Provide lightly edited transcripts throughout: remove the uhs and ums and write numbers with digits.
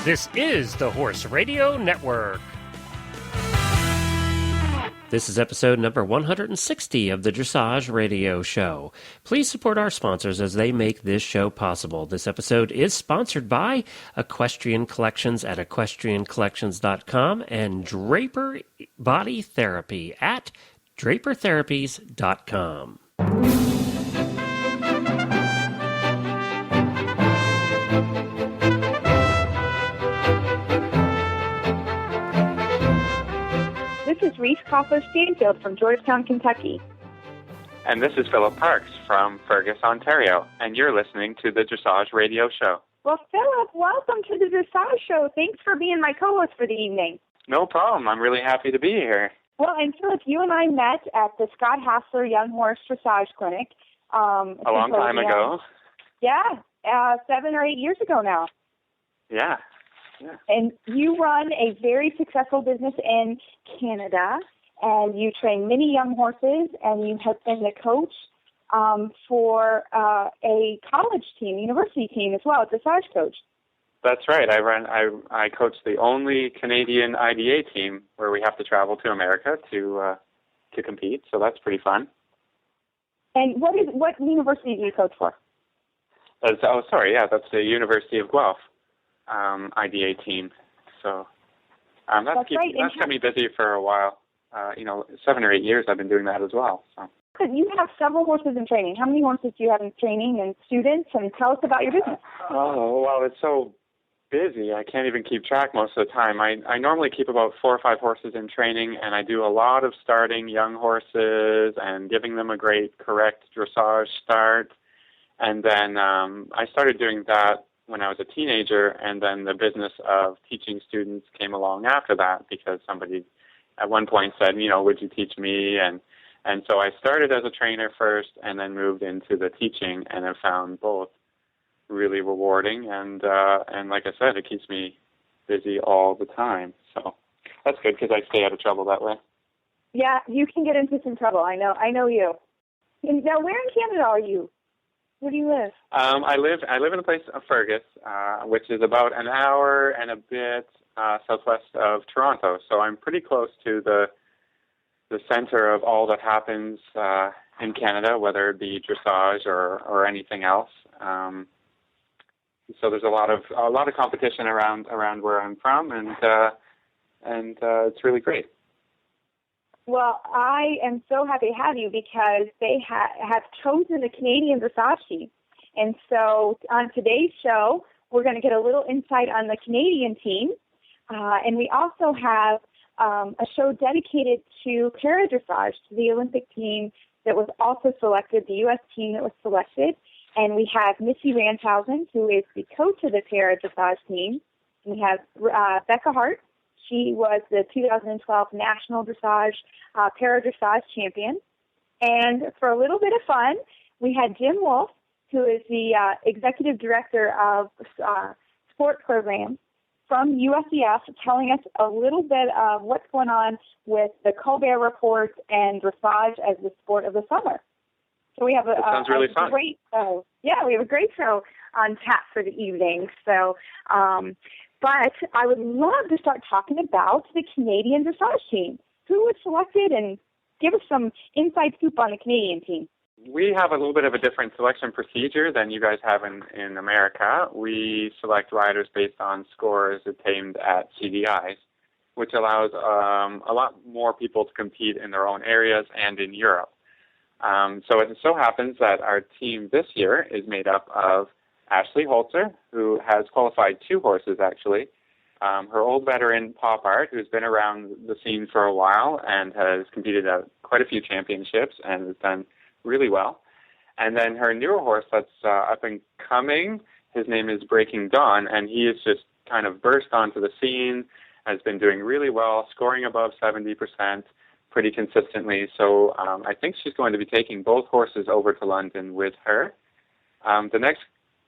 This is the Horse Radio Network. This is episode number 160 of the Dressage Radio Show. Please support our sponsors as they make this show possible. This episode is sponsored by Equestrian Collections at equestriancollections.com and Draper Body Therapy at drapertherapies.com. This is Reese Coughlin-Stanfield from Georgetown, Kentucky. And this is Philip Parks from Fergus, Ontario, and you're listening to the Dressage Radio Show. Well, Philip, welcome to the Dressage Show. Thanks for being my co-host for the evening. No problem. I'm really happy to be here. Well, and Philip, you and I met at the Scott Hassler Young Horse Dressage Clinic. A long time ago. Yeah, 7 or 8 years ago now. Yeah. And you run a very successful business in Canada, and you train many young horses, and you have been the coach for a college team, university team as well, a dressage coach. That's right. I coach the only Canadian IDA team where we have to travel to America to compete, so that's pretty fun. And what university do you coach for? That's the University of Guelph. IDA team. So that's kept me busy for a while. 7 or 8 years I've been doing that as well. So. You have several horses in training. How many horses do you have in training and students? And tell us about your business. Oh, well, it's so busy. I can't even keep track most of the time. I normally keep about 4 or 5 horses in training, and I do a lot of starting young horses and giving them a great, correct dressage start. And then I started doing that when I was a teenager, and then the business of teaching students came along after that because somebody at one point said, would you teach me? And so I started as a trainer first and then moved into the teaching, and have found both really rewarding and like I said, it keeps me busy all the time. So that's good because I stay out of trouble that way. Yeah, you can get into some trouble. I know you. And now, where in Canada are you? Where do you live? I live in a place of Fergus, which is about an hour and a bit southwest of Toronto. So I'm pretty close to the center of all that happens in Canada, whether it be dressage or anything else. So there's a lot of competition around where I'm from, and it's really great. Well, I am so happy to have you because they have chosen a Canadian dressage team. And so on today's show, we're going to get a little insight on the Canadian team. And we also have a show dedicated to para-dressage, to the Olympic team that was also selected, the U.S. team that was selected. And we have Missy Randhausen, who is the coach of the para-dressage team. We have Becca Hart. She was the 2012 National Dressage Para-Dressage Champion. And for a little bit of fun, we had Jim Wolf, who is the Executive Director of Sport Programs from USEF, telling us a little bit of what's going on with the Colbert Report and dressage as the sport of the summer. So we have sounds really fun. Great show. Yeah, we have a great show on tap for the evening. So, but I would love to start talking about the Canadian dressage team. Who was selected, and give us some inside scoop on the Canadian team. We have a little bit of a different selection procedure than you guys have in America. We select riders based on scores attained at CDIs, which allows a lot more people to compete in their own areas and in Europe. So it so happens that our team this year is made up of Ashley Holzer, who has qualified 2 horses, actually. Her old veteran, Pop Art, who's been around the scene for a while and has competed at quite a few championships and has done really well. And then her newer horse that's up and coming, his name is Breaking Dawn, and he has just kind of burst onto the scene, has been doing really well, scoring above 70% pretty consistently. So I think she's going to be taking both horses over to London with her. The next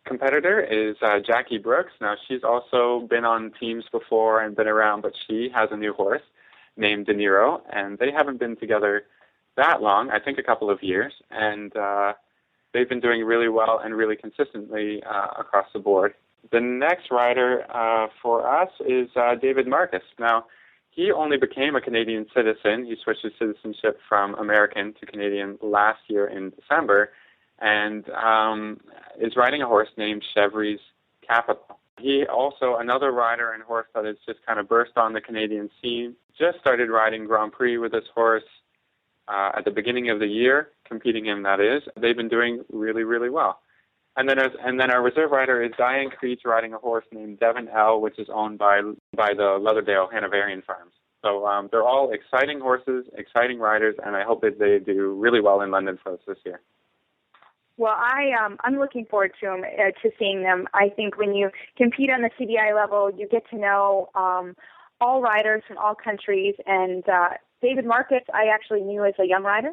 competitor is Jackie Brooks. Now, she's also been on teams before and been around, but she has a new horse named De Niro, and they haven't been together that long, I think a couple of years, and they've been doing really well and really consistently across the board. The next rider for us is David Marcus. Now, he only became a Canadian citizen. He switched his citizenship from American to Canadian last year in December, and is riding a horse named Chevry's Capital. He also, another rider and horse that has just kind of burst on the Canadian scene, just started riding Grand Prix with this horse at the beginning of the year, competing in, that is. They've been doing really, really well. And then our reserve rider is Diane Creech riding a horse named Devon L, which is owned by the Leatherdale Hanoverian Farms. So they're all exciting horses, exciting riders, and I hope that they do really well in London for us this year. Well, I'm looking forward to seeing them. I think when you compete on the CDI level, you get to know all riders from all countries. And David Marcus, I actually knew as a young rider.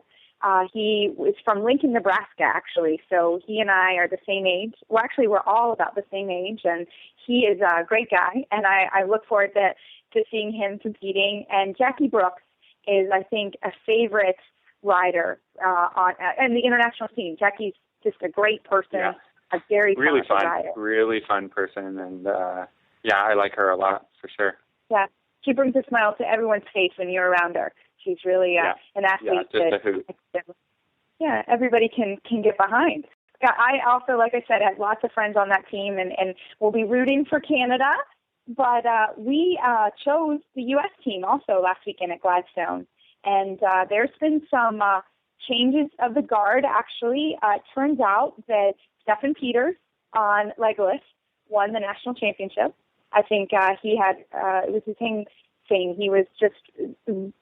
He was from Lincoln, Nebraska, actually. So he and I are the same age. Well, actually, we're all about the same age. And he is a great guy. And I look forward to seeing him competing. And Jackie Brooks is, I think, a favorite rider on the international scene. Jackie's just a great person, a very really fun rider. Really fun person. And, I like her a lot, for sure. Yeah, she brings a smile to everyone's face when you're around her. She's really an athlete that everybody can get behind. I also, like I said, have lots of friends on that team, and we'll be rooting for Canada. But we chose the U.S. team also last weekend at Gladstone. And there's been some changes of the guard, actually. It turns out that Stephen Peters on Legolas won the national championship. I think he had, it was the same thing. He was just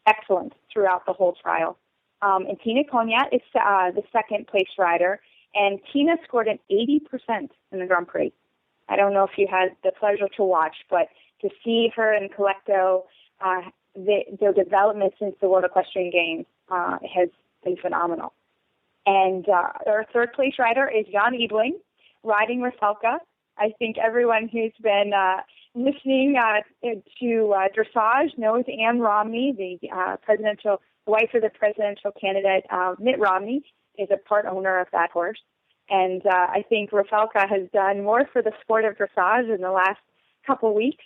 excellent throughout the whole trial. And Tina Cognac is the second place rider, and Tina scored an 80% in the Grand Prix. I don't know if you had the pleasure to watch, but to see her and Collecto, their development since the World Equestrian Games has been phenomenal. And our third place rider is Jan Ebling, riding Rafelka. I think everyone who's been listening to dressage knows Ann Romney, the wife of the presidential candidate Mitt Romney, is a part owner of that horse. And I think Rafelka has done more for the sport of dressage in the last couple weeks.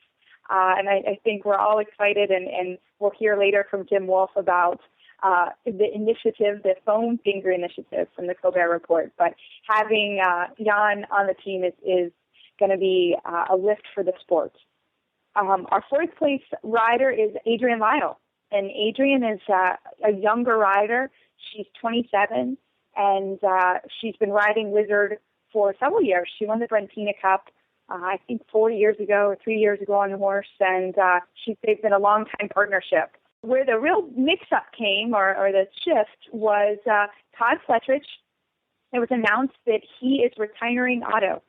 And I think we're all excited, and we'll hear later from Jim Wolf about the initiative, the foam finger initiative from the Colbert report. But having Jan on the team is going to be a lift for the sport. Our fourth place rider is Adrienne Lyle. And Adrienne is a younger rider. She's 27, and she's been riding Wizard for several years. She won the Brentina Cup, I think 4 years ago or 3 years ago on the horse, and they've been a long-time partnership. Where the real mix-up came, or the shift, was Todd Fletcherich. It was announced that he is retiring auto.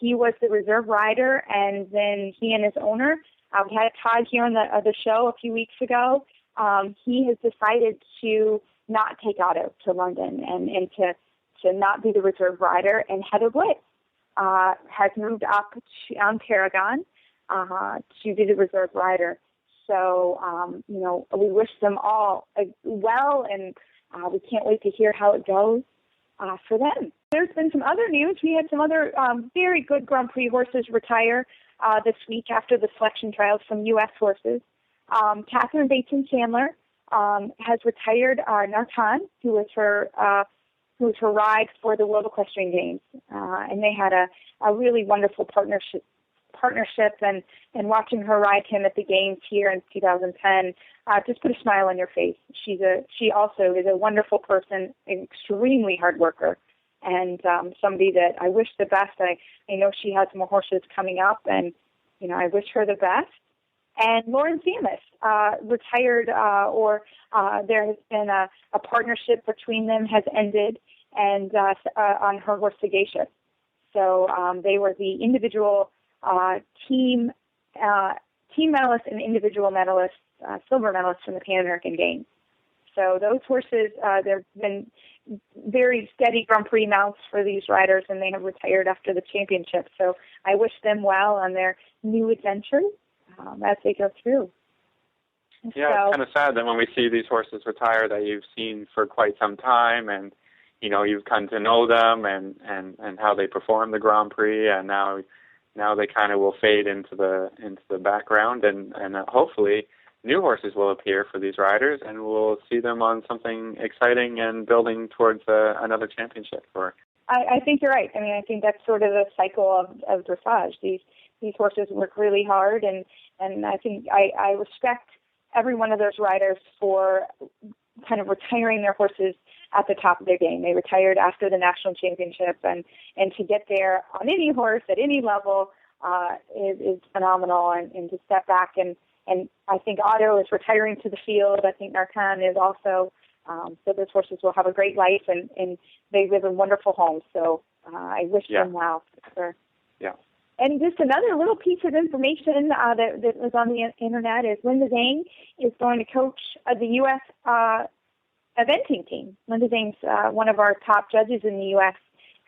He was the reserve rider, and then he and his owner, we had Todd here on the show a few weeks ago. He has decided to not take auto to London and to not be the reserve rider. And Heather Blitz has moved up on Paragon to be the reserve rider. So, we wish them all well, and we can't wait to hear how it goes for them. There's been some other news. We had some other very good Grand Prix horses retire this week after the selection trials from U.S. horses. Catherine Bateson-Chandler has retired Nartan, who was her ride for the World Equestrian Games, and they had a really wonderful partnership, and watching her ride him at the games here in 2010 just put a smile on your face. She also is a wonderful person, an extremely hard worker, and somebody that I wish the best. I know she has more horses coming up, and I wish her the best. And Lauren Samus retired, there has been a partnership between them has ended, and on her horse Sagacious. So they were the individual team medalists and individual medalists, silver medalists from the Pan American Games. So those horses, there have been very steady Grand Prix mounts for these riders, and they have retired after the championship. So I wish them well on their new adventures as they go through. Yeah, so, it's kind of sad that when we see these horses retire that you've seen for quite some time, and you've come to know them and how they perform the Grand Prix, and now now they kind of will fade into the background, and hopefully new horses will appear for these riders, and we'll see them on something exciting and building towards another championship. I think you're right. I mean, I think that's sort of the cycle of dressage. These horses work really hard, and I think I respect every one of those riders for kind of retiring their horses at the top of their game. They retired after the national championship, and to get there on any horse at any level is phenomenal. And to step back and I think Otto is retiring to the field. I think Narcan is also. So those horses will have a great life, and they live in wonderful homes. So I wish them well. For yeah. And just another little piece of information that was on the internet is Linda Zane is going to coach the U.S. Eventing team. Linda Zane's one of our top judges in the U.S.,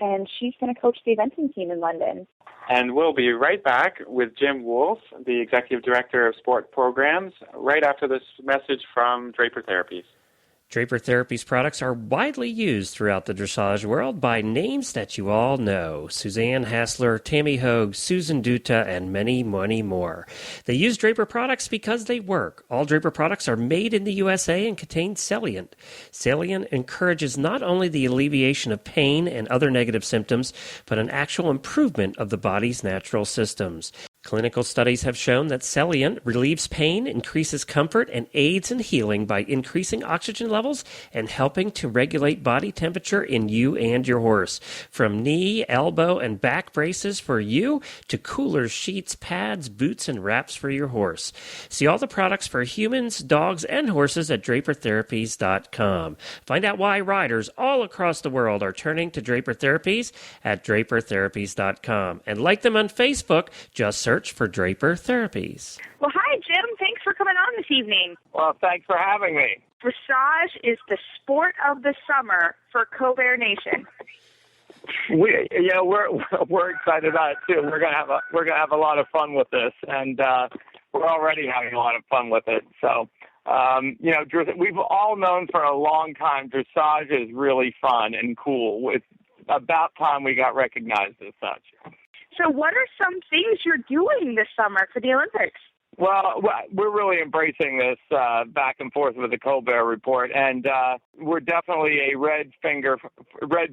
and she's going to coach the eventing team in London. And we'll be right back with Jim Wolf, the Executive Director of Sport Programs, right after this message from Draper Therapies. Draper Therapies products are widely used throughout the dressage world by names that you all know: Suzanne Hassler, Tammy Hogue, Susan Duta, and many, many more. They use Draper products because they work. All Draper products are made in the USA and contain Celiant. Celiant encourages not only the alleviation of pain and other negative symptoms, but an actual improvement of the body's natural systems. Clinical studies have shown that Celiant relieves pain, increases comfort, and aids in healing by increasing oxygen levels and helping to regulate body temperature in you and your horse. From knee, elbow, and back braces for you to coolers, sheets, pads, boots, and wraps for your horse. See all the products for humans, dogs, and horses at DraperTherapies.com. Find out why riders all across the world are turning to Draper Therapies at DraperTherapies.com. And like them on Facebook, just search for Draper Therapies. Well, hi, Jim. Thanks for coming on this evening. Well, thanks for having me. Dressage is the sport of the summer for Colbert Nation. We're excited about it too. We're gonna have a lot of fun with this, and we're already having a lot of fun with it. So, we've all known for a long time dressage is really fun and cool. It's about time we got recognized as such. So what are some things you're doing this summer for the Olympics? Well, we're really embracing this back and forth with the Colbert report, and we're definitely a red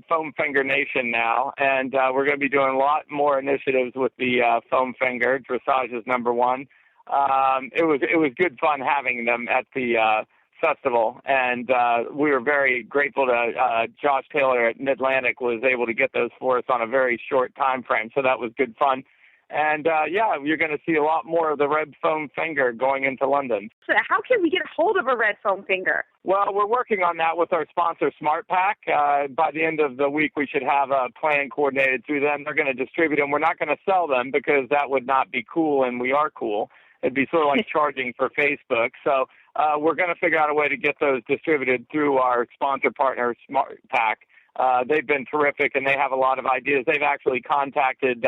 foam finger nation now, and we're going to be doing a lot more initiatives with the foam finger. Dressage is number one. It was good fun having them at the festival, and we were very grateful to Josh Taylor at Mid-Atlantic was able to get those for us on a very short time frame, so that was good fun. And you're going to see a lot more of the red foam finger going into London. So how can we get hold of a red foam finger? Well, we're working on that with our sponsor, SmartPack. By the end of the week, we should have a plan coordinated through them. They're going to distribute them. We're not going to sell them because that would not be cool, and we are cool. It'd be sort of like charging for Facebook. So we're going to figure out a way to get those distributed through our sponsor partner, SmartPack. They've been terrific, and they have a lot of ideas. They've actually contacted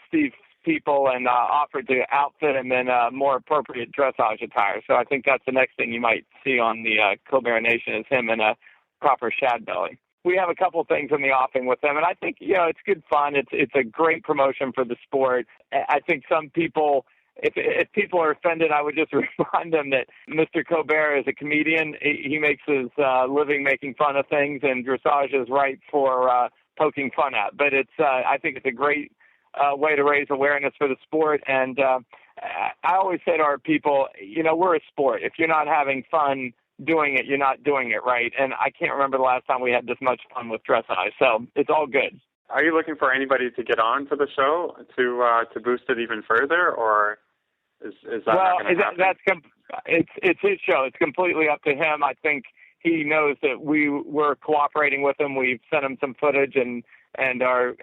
Steve people and offered to outfit him in more appropriate dressage attire. So I think that's the next thing you might see on the Colbert Nation is him in a proper shad belly. We have a couple of things in the offing with them, and I think it's good fun. It's a great promotion for the sport. I think some people, if people are offended, I would just remind them that Mr. Colbert is a comedian. He makes his living making fun of things, and dressage is right for poking fun at. But I think it's a great way to raise awareness for the sport. And I always say to our people, we're a sport. If you're not having fun doing it, you're not doing it right. And I can't remember the last time we had this much fun with dressage. So it's all good. Are you looking for anybody to get on to the show to boost it even further, or is that not going to happen? It's his show. It's completely up to him. I think he knows that we're cooperating with him. We've sent him some footage and are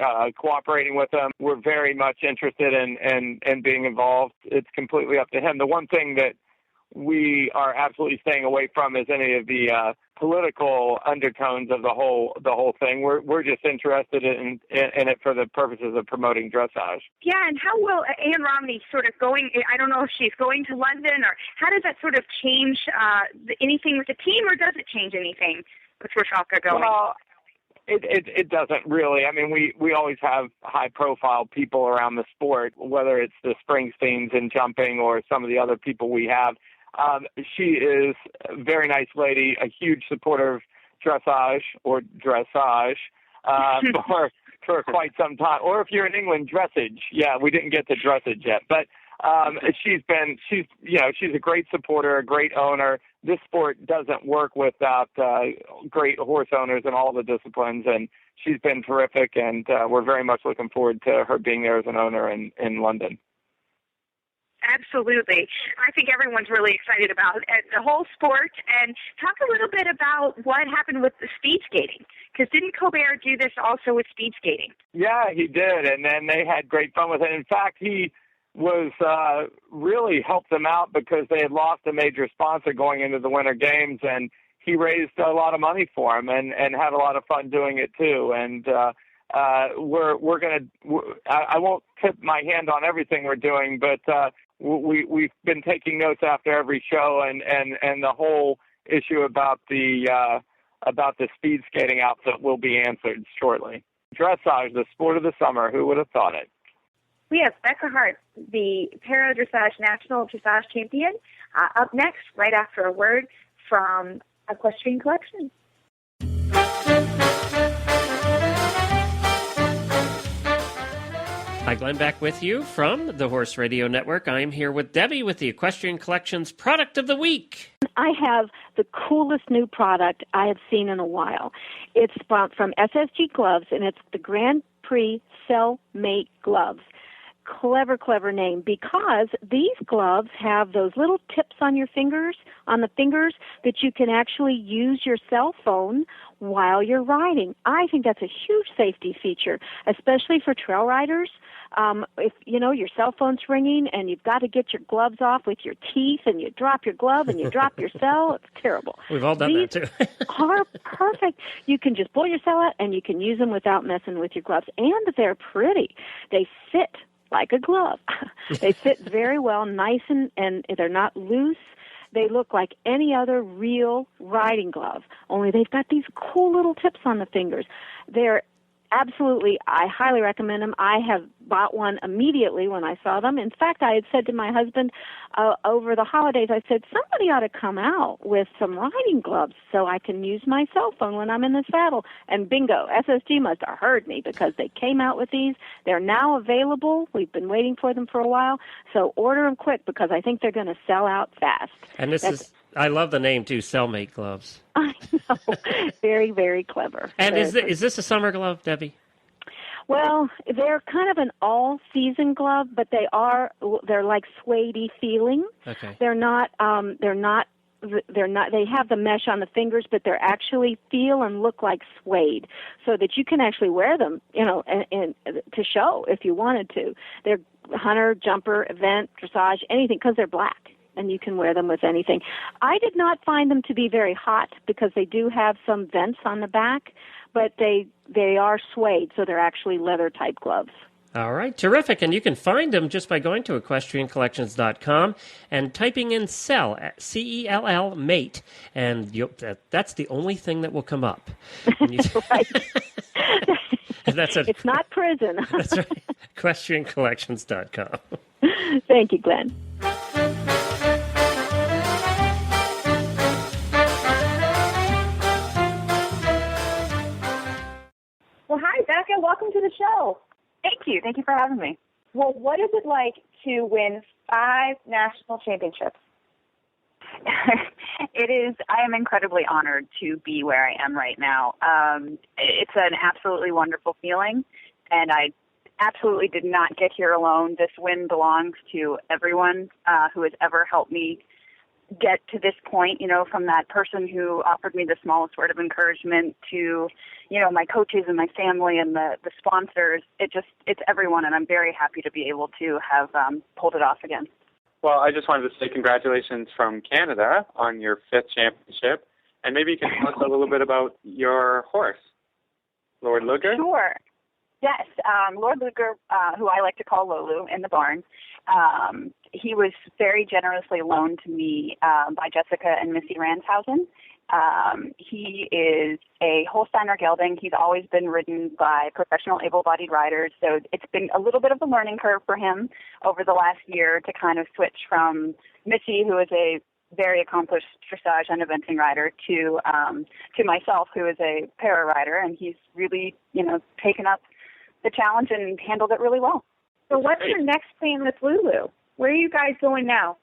cooperating with him. We're very much interested in being involved. It's completely up to him. The one thing that we are absolutely staying away from is any of the political undertones of the whole thing. We're just interested in it for the purposes of promoting dressage. Yeah, and how will Anne Romney sort of going, I don't know if she's going to London, or how does that sort of change anything with the team, or does it change anything with Rashaka going? Well, It doesn't really. I mean, we always have high-profile people around the sport, whether it's the Springsteens in jumping or some of the other people we have. She is a very nice lady, a huge supporter of dressage for quite some time. Or if you're in England, dressage. Yeah, we didn't get to dressage yet, but she's a great supporter, a great owner. This sport doesn't work without great horse owners in all the disciplines, and she's been terrific, and we're very much looking forward to her being there as an owner in London. Absolutely. I think everyone's really excited about the whole sport. And talk a little bit about what happened with the speed skating, because didn't Colbert do this also with speed skating? Yeah, he did, and then they had great fun with it. In fact, he was really helped them out because they had lost a major sponsor going into the Winter Games, and he raised a lot of money for them and had a lot of fun doing it too. And we're going to, I won't tip my hand on everything we're doing, but we've been taking notes after every show, and the whole issue about the speed skating outfit will be answered shortly. Dressage, the sport of the summer. Who would have thought it? We have Becca Hart, the Para-Dressage National Dressage Champion, up next, right after a word from Equestrian Collection. Hi, Glenn, back with you from the Horse Radio Network. I'm here with Debbie with the Equestrian Collection's Product of the Week. I have the coolest new product I have seen in a while. It's from SSG Gloves, and it's the Grand Prix Cellmate Gloves. Clever name, because these gloves have those little tips on the fingers, that you can actually use your cell phone while you're riding. I think that's a huge safety feature, especially for trail riders. If your cell phone's ringing and you've got to get your gloves off with your teeth, and you drop your glove and you drop your cell, it's terrible. We've all done that too. Are perfect. You can just pull your cell out and you can use them without messing with your gloves, and they're pretty. They fit like a glove. They fit very well, nice, and they're not loose. They look like any other real riding glove, only they've got these cool little tips on the fingers. They're absolutely, I highly recommend them. I have bought one immediately when I saw them. In fact, I had said to my husband over the holidays, I said, somebody ought to come out with some riding gloves so I can use my cell phone when I'm in the saddle. And bingo, SSG must have heard me, because they came out with these. They're now available. We've been waiting for them for a while. So order them quick, because I think they're going to sell out fast. And I love the name too, Cellmate Gloves. I know. Very, very clever. And is this a summer glove, Debbie? Well, they're kind of an all-season glove, but they're like suede-y feeling. Okay. They're not. They have the mesh on the fingers, but they're actually feel and look like suede, so that you can actually wear them, and to show if you wanted to. They're hunter, jumper, event, dressage, anything, because they're black, and you can wear them with anything. I did not find them to be very hot, because they do have some vents on the back, but they are suede, so they're actually leather-type gloves. All right, terrific. And you can find them just by going to equestriancollections.com and typing in cell, C-E-L-L, mate, and that's the only thing that will come up. Right. It's not prison. That's right, equestriancollections.com. Thank you, Glenn. Well, hi, Becca. Welcome to the show. Thank you. Thank you for having me. Well, what is it like to win 5 national championships? I am incredibly honored to be where I am right now. It's an absolutely wonderful feeling, and I absolutely did not get here alone. This win belongs to everyone who has ever helped me get to this point, from that person who offered me the smallest word of encouragement to, my coaches and my family and the sponsors. It's everyone, and I'm very happy to be able to have pulled it off again. Well, I just wanted to say congratulations from Canada on your 5th championship, and maybe you can tell us a little bit about your horse, Lord Luger. Sure. Yes, Lord Luger, who I like to call Lolu in the barn, he was very generously loaned to me by Jessica and Missy Randhausen, He is a Holsteiner gelding. He's always been ridden by professional able-bodied riders, so it's been a little bit of a learning curve for him over the last year to kind of switch from Missy, who is a very accomplished dressage and eventing rider, to myself, who is a para rider, and he's really, taken up the challenge and handled it really well. So what's your next plan with Lulu? Where are you guys going now?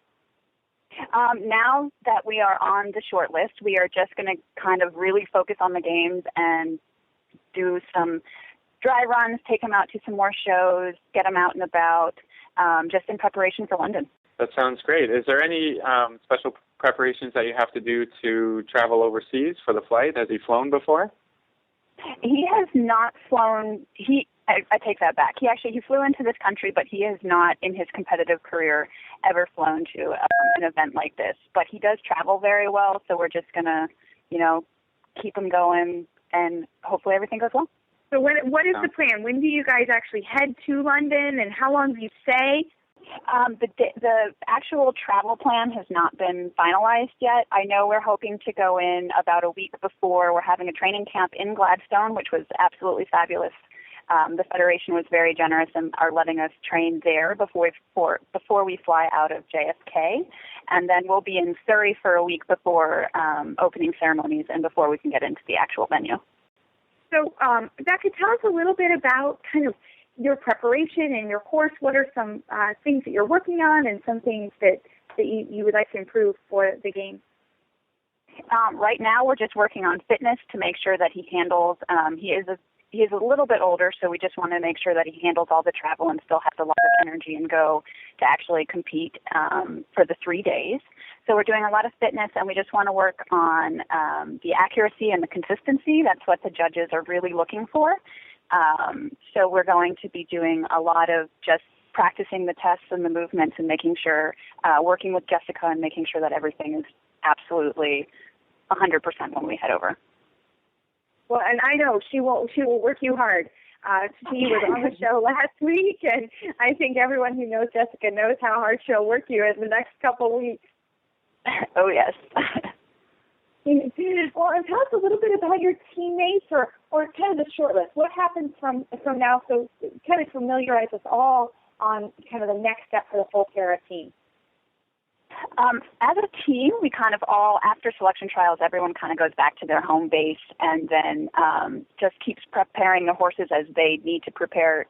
Now that we are on the short list, we are just going to kind of really focus on the games and do some dry runs, take them out to some more shows, get them out and about, just in preparation for London. That sounds great. Is there any special preparations that you have to do to travel overseas for the flight? Has he flown before? He has not flown. I take that back. He flew into this country, but he has not, in his competitive career, ever flown to an event like this. But he does travel very well, so we're just going to, keep him going, and hopefully everything goes well. So what is the plan? When do you guys actually head to London, and how long do you stay? The actual travel plan has not been finalized yet. I know we're hoping to go in about a week before. We're having a training camp in Gladstone, which was absolutely fabulous. The Federation was very generous and are letting us train there before we fly out of JFK. And then we'll be in Surrey for a week before opening ceremonies and before we can get into the actual venue. So, Becca, tell us a little bit about kind of your preparation and your course. What are some things that you're working on and some things that you would like to improve for the game? Right now we're just working on fitness to make sure that he handles, he is a little bit older, so we just want to make sure that he handles all the travel and still has a lot of energy and go to actually compete for the 3 days. So we're doing a lot of fitness, and we just want to work on the accuracy and the consistency. That's what the judges are really looking for. So we're going to be doing a lot of just practicing the tests and the movements and making sure, working with Jessica and making sure that everything is absolutely 100% when we head over. Well, and I know she will work you hard. She was on the show last week, and I think everyone who knows Jessica knows how hard she'll work you in the next couple of weeks. Oh, yes. Well, and tell us a little bit about your teammates or kind of the short list. What happens from now? So kind of familiarize us all on kind of the next step for the full para team. As a team, we kind of all, after selection trials, everyone kind of goes back to their home base and then just keeps preparing the horses as they need to prepare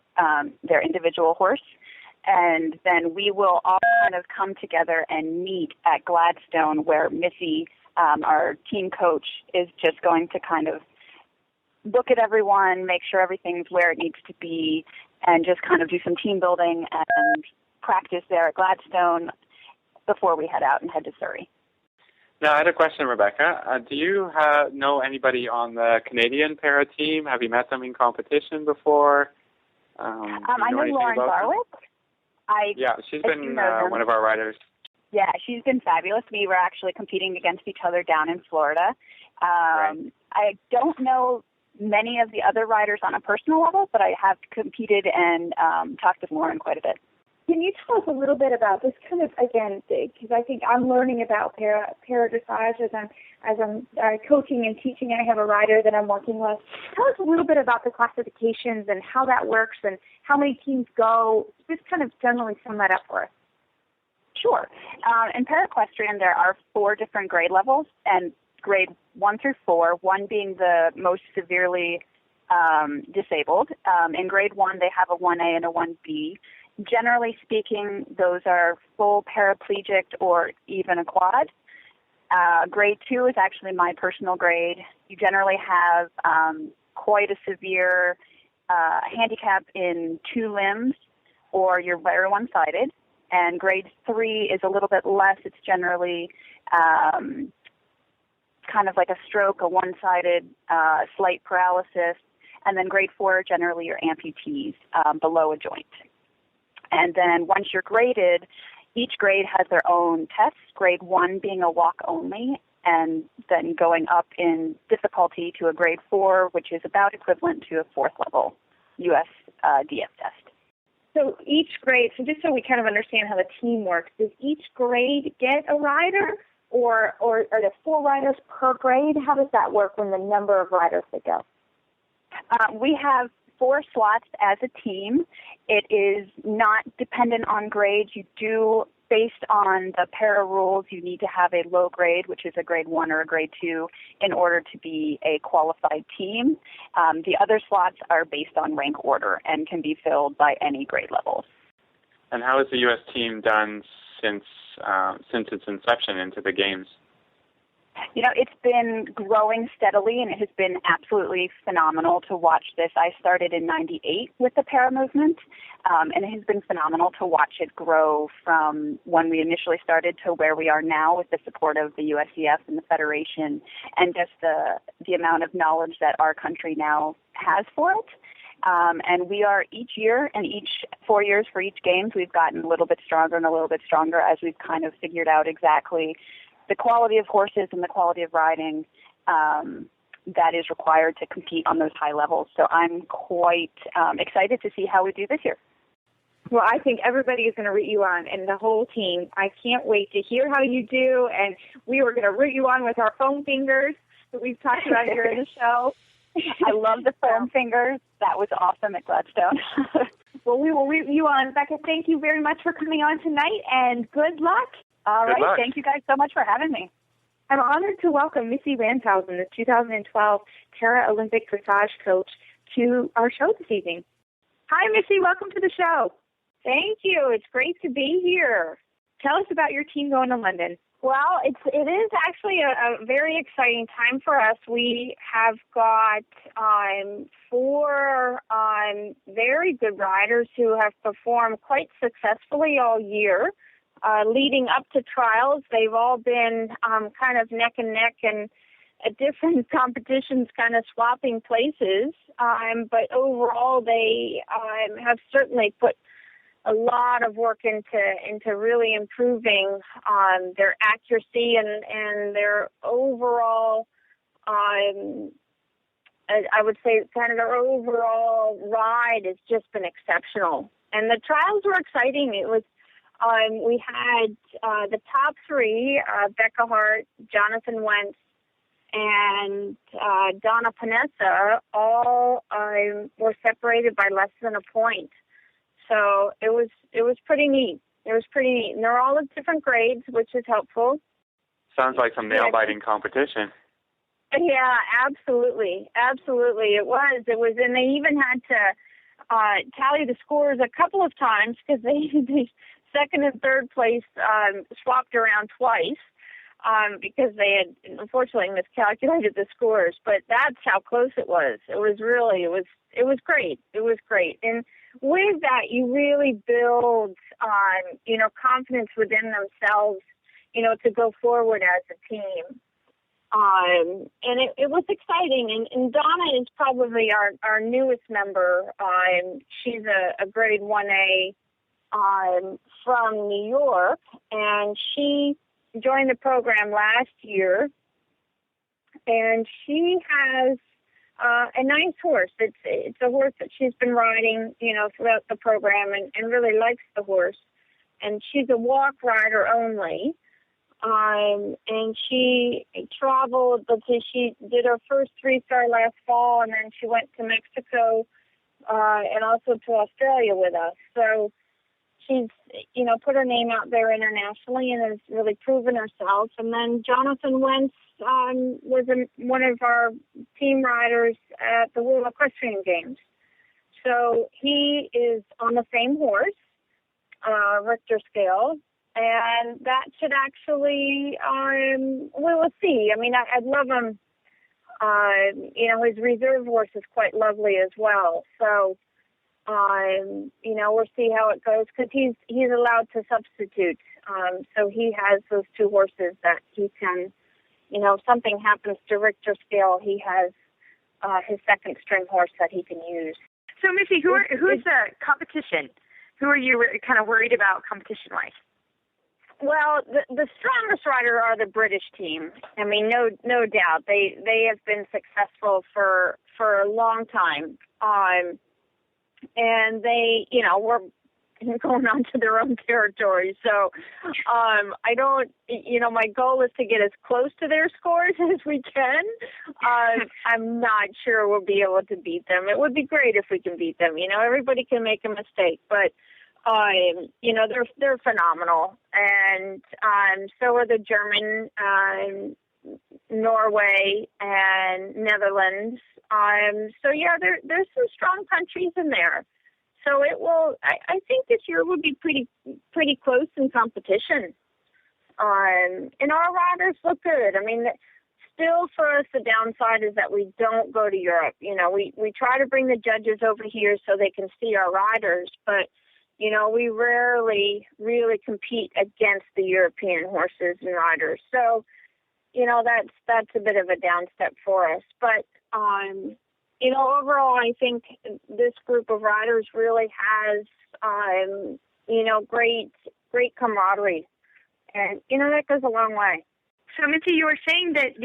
their individual horse. And then we will all kind of come together and meet at Gladstone, where Missy, our team coach, is just going to kind of look at everyone, make sure everything's where it needs to be, and just kind of do some team building and practice there at Gladstone before we head out and head to Surrey. Now, I had a question, Rebecca. Do you know anybody on the Canadian para team? Have you met them in competition before? I know Lauren Garwick. Yeah, she's been one of our riders. Yeah, she's been fabulous. We were actually competing against each other down in Florida. Right. I don't know many of the other riders on a personal level, but I have competed and talked with Lauren quite a bit. Can you tell us a little bit about this kind of, again, because I think I'm learning about para-dressage as I'm coaching and teaching. I have a rider that I'm working with. Tell us a little bit about the classifications and how that works and how many teams go. Just kind of generally sum that up for us. Sure. In para-equestrian, there are 4 different grade levels, and grade 1 through 4, 1 being the most severely disabled. In grade 1, they have a 1A and a 1B. Generally speaking, those are full paraplegic or even a quad. Grade 2 is actually my personal grade. You generally have quite a severe handicap in 2 limbs, or you're very one-sided. And grade 3 is a little bit less. It's generally kind of like a stroke, a one-sided slight paralysis. And then grade 4 are generally your amputees below a joint. And then once you're graded, each grade has their own tests, grade 1 being a walk only, and then going up in difficulty to a grade 4, which is about equivalent to a 4th level USDF test. So each grade, so just so we kind of understand how the team works, does each grade get a rider, or are there 4 riders per grade? How does that work when the number of riders that go? We have 4 slots as a team. It is not dependent on grades. You do, based on the para rules, you need to have a low grade, which is a grade 1 or a grade 2, in order to be a qualified team. The other slots are based on rank order and can be filled by any grade levels. And how has the U.S. team done since its inception into the games? You know, it's been growing steadily, and it has been absolutely phenomenal to watch this. I started in '98 with the para movement, and it has been phenomenal to watch it grow from when we initially started to where we are now with the support of the USEF and the Federation, and just the amount of knowledge that our country now has for it. And we are each year and each 4 years for each games, we've gotten a little bit stronger and a little bit stronger as we've kind of figured out exactly the quality of horses and the quality of riding that is required to compete on those high levels. So I'm quite excited to see how we do this year. Well, I think everybody is going to root you on, and the whole team. I can't wait to hear how you do, and we were going to root you on with our foam fingers that we've talked about here in the show. I love the foam fingers. That was awesome at Gladstone. Well, we will root you on. Becca, thank you very much for coming on tonight, and good luck. All Good right. luck. Thank you guys so much for having me. I'm honored to welcome Missy Randhausen, the 2012 Para-Olympic dressage coach, to our show this evening. Hi, Missy. Welcome to the show. Thank you. It's great to be here. Tell us about your team going to London. Well, it is actually a very exciting time for us. We have got 4 very good riders who have performed quite successfully all year. Leading up to trials, they've all been kind of neck and neck and at different competitions kind of swapping places. But overall, they have certainly put a lot of work into really improving their accuracy and their overall, I would say kind of their overall ride has just been exceptional. And the trials were exciting. It was we had the top 3, Becca Hart, Jonathan Wentz, and Donna Panessa, all were separated by less than a point. So it was pretty neat. It was pretty neat. And they're all at different grades, which is helpful. Sounds like some nail-biting competition. Yeah, absolutely. Absolutely. It was, and they even had to tally the scores a couple of times because they second and third place swapped around twice because they had unfortunately miscalculated the scores. But that's how close it was. It was great. It was great. And with that, you really build confidence within themselves, to go forward as a team. And it was exciting. And Donna is probably our newest member. She's a grade 1A from New York, and she joined the program last year. And she has a nice horse. It's a horse that she's been riding, throughout the program and really likes the horse. And she's a walk rider only. And she traveled, she did her first 3-star last fall, and then she went to Mexico and also to Australia with us. So she's, put her name out there internationally and has really proven herself. And then Jonathan Wentz was one of our team riders at the World Equestrian Games. So he is on the same horse, Richter scale. And that should actually, we'll see. I mean, I'd love him. His reserve horse is quite lovely as well. So, we'll see how it goes because he's allowed to substitute. So he has those 2 horses that he can, if something happens to Richter scale, he has his second string horse that he can use. So, Missy, who's the competition? Who are you kind of worried about competition-wise? Well, the strongest rider are the British team. I mean, no doubt. They have been successful for a long time. And they, were going onto their own territory. So I don't, my goal is to get as close to their scores as we can. I'm not sure we'll be able to beat them. It would be great if we can beat them. Everybody can make a mistake, but they're phenomenal, and so are the German, Norway, and Netherlands. There's some strong countries in there. So it will. I think this year will be pretty close in competition. And our riders look good. I mean, still for us, the downside is that we don't go to Europe. We try to bring the judges over here so they can see our riders, but we rarely really compete against the European horses and riders. So, that's a bit of a down step for us. But, overall, I think this group of riders really has, great camaraderie. And, that goes a long way. So, Missy, you were saying that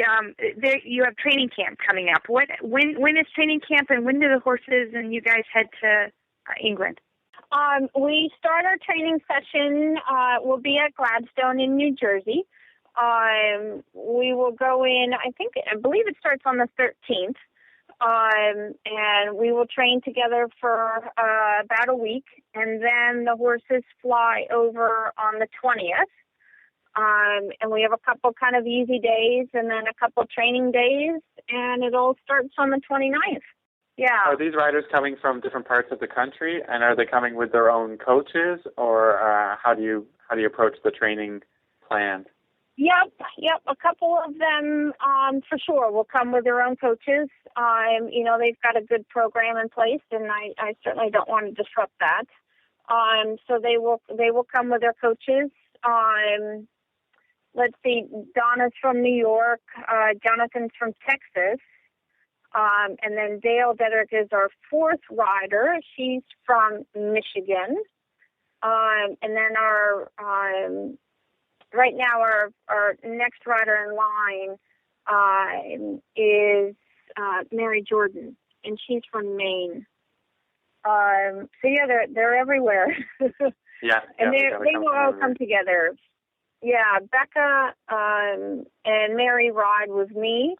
you have training camp coming up. When is training camp, and when do the horses and you guys head to England? We start our training session, we'll be at Gladstone in New Jersey. We will go in, I believe it starts on the 13th, and we will train together for about a week, and then the horses fly over on the 20th, and we have a couple kind of easy days and then a couple training days, and it all starts on the 29th. Yeah. Are these riders coming from different parts of the country, and are they coming with their own coaches, or how do you approach the training plan? Yep. A couple of them, for sure, will come with their own coaches. They've got a good program in place, and I certainly don't want to disrupt that. So they will come with their coaches. Let's see, Donna's from New York, Jonathan's from Texas. And then Dale Dedrick is our fourth rider. She's from Michigan. And then right now our next rider in line is Mary Jordan, and she's from Maine. They're everywhere. Yeah. And they will all come together. Yeah, Becca and Mary ride with me.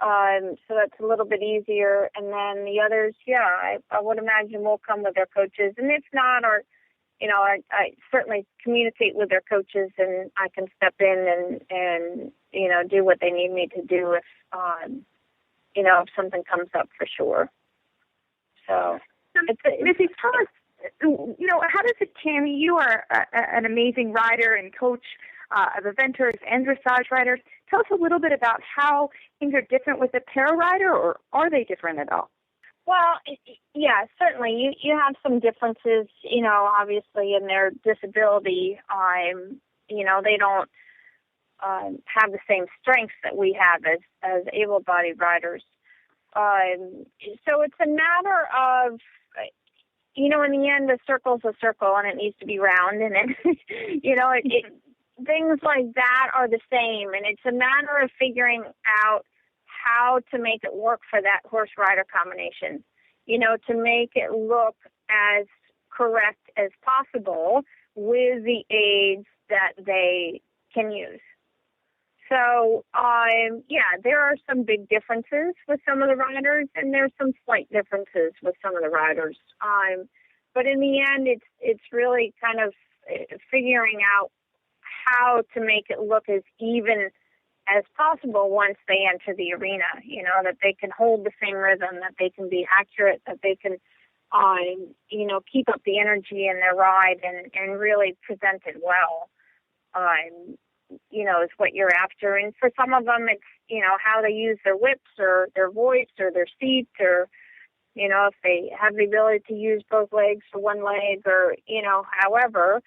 So that's a little bit easier. And then the others, I would imagine will come with their coaches. And if not, I certainly communicate with their coaches, and I can step in and do what they need me to do if something comes up, for sure. So, Missy, tell us, how does it, Tammy, you are an amazing rider and coach of eventers and dressage riders. Tell us a little bit about how things are different with a para-rider, or are they different at all? Well, yeah, certainly. You have some differences, obviously, in their disability. They don't have the same strengths that we have as able-bodied riders. So it's a matter of, in the end, a circle's a circle, and it needs to be round, and things like that are the same, and it's a matter of figuring out how to make it work for that horse-rider combination, to make it look as correct as possible with the aids that they can use. So, there are some big differences with some of the riders, and there's some slight differences with some of the riders. But in the end, it's really kind of figuring out how to make it look as even as possible once they enter the arena, that they can hold the same rhythm, that they can be accurate, that they can, keep up the energy in their ride and really present it well, is what you're after. And for some of them, it's, how they use their whips or their voice or their seat, or, if they have the ability to use both legs or one leg, or, however,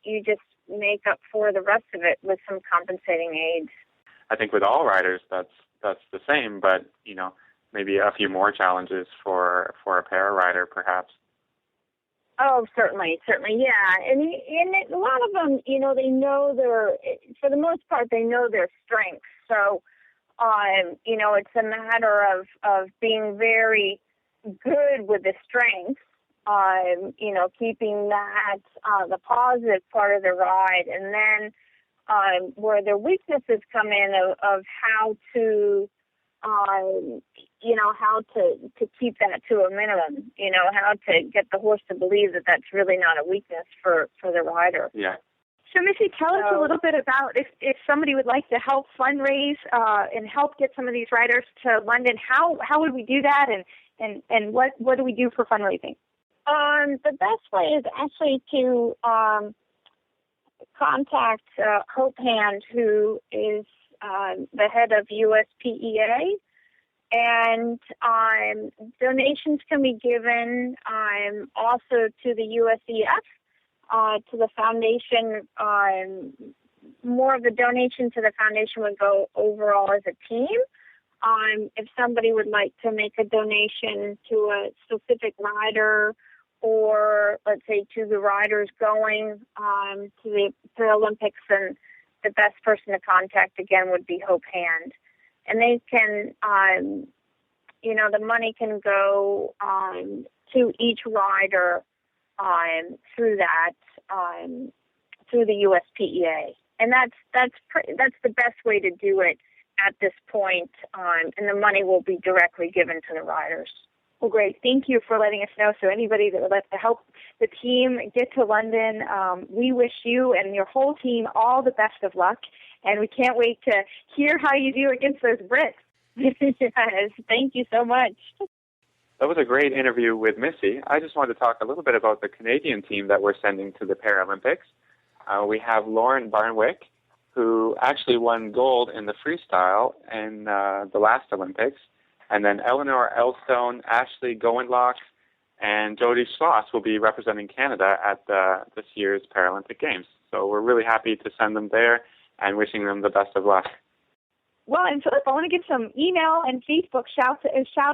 you just make up for the rest of it with some compensating aids. I think with all riders, that's the same, but maybe a few more challenges for a para-rider, perhaps. Oh, certainly, yeah. And a lot of them, they know for the most part, they know their strengths. So, it's a matter of being very good with the strengths, keeping that the positive part of the ride, and then where the weaknesses come in of how to how to keep that to a minimum, how to get the horse to believe that that's really not a weakness for the rider. Yeah. So, Missy, tell us a little bit about if somebody would like to help fundraise and help get some of these riders to London, how would we do that, and what do we do for fundraising? The best way is actually to contact Hope Hand, who is the head of USPEA, and donations can be given also to the USEF, to the foundation. More of the donation to the foundation would go overall as a team. If somebody would like to make a donation to a specific rider, or let's say to the riders going to the Olympics, and the best person to contact again would be Hope Hand. And they can, the money can go to each rider through that, through the USPEA. And that's the best way to do it at this point, and the money will be directly given to the riders. Well, great. Thank you for letting us know. So anybody that would like to help the team get to London, we wish you and your whole team all the best of luck, and we can't wait to hear how you do against those Brits. Yes, thank you so much. That was a great interview with Missy. I just wanted to talk a little bit about the Canadian team that we're sending to the Paralympics. We have Lauren Barnwick, who actually won gold in the freestyle in the last Olympics. And then Eleanor Elstone, Ashley Gowenlock, and Jody Schloss will be representing Canada at this year's Paralympic Games. So we're really happy to send them there and wishing them the best of luck. Well, and Philip, I want to give some email and Facebook shout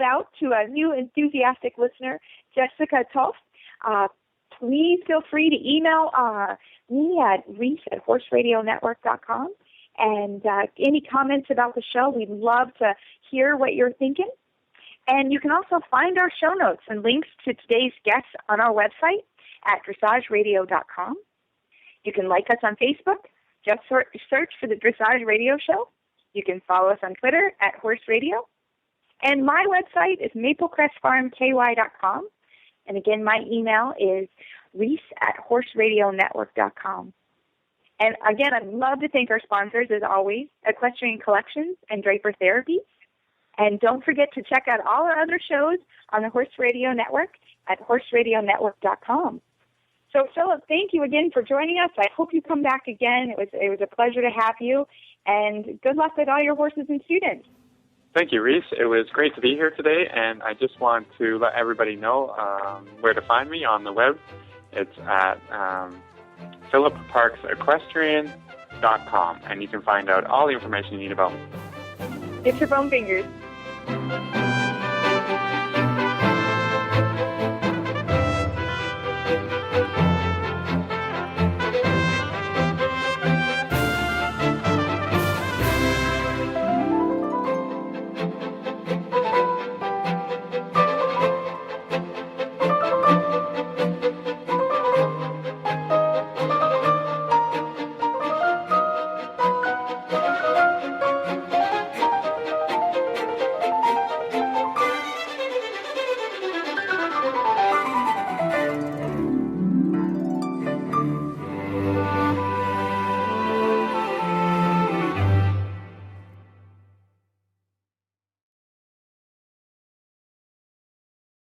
out to a new enthusiastic listener, Jessica Toft. Please feel free to email me at reese@horseradionetwork.com. And any comments about the show, we'd love to hear what you're thinking. And you can also find our show notes and links to today's guests on our website at dressageradio.com. You can like us on Facebook. Just search for the Dressage Radio Show. You can follow us on Twitter at Horse Radio. And my website is maplecrestfarmky.com. And again, my email is reese@horseradionetwork.com. And again, I'd love to thank our sponsors, as always, Equestrian Collections and Draper Therapies. And don't forget to check out all our other shows on the Horse Radio Network at horseradionetwork.com. So, Philip, thank you again for joining us. I hope you come back again. It was a pleasure to have you. And good luck with all your horses and students. Thank you, Reese. It was great to be here today. And I just want to let everybody know where to find me on the web. It's at philipparksequestrian.com, and you can find out all the information you need about me. Get your bone fingers.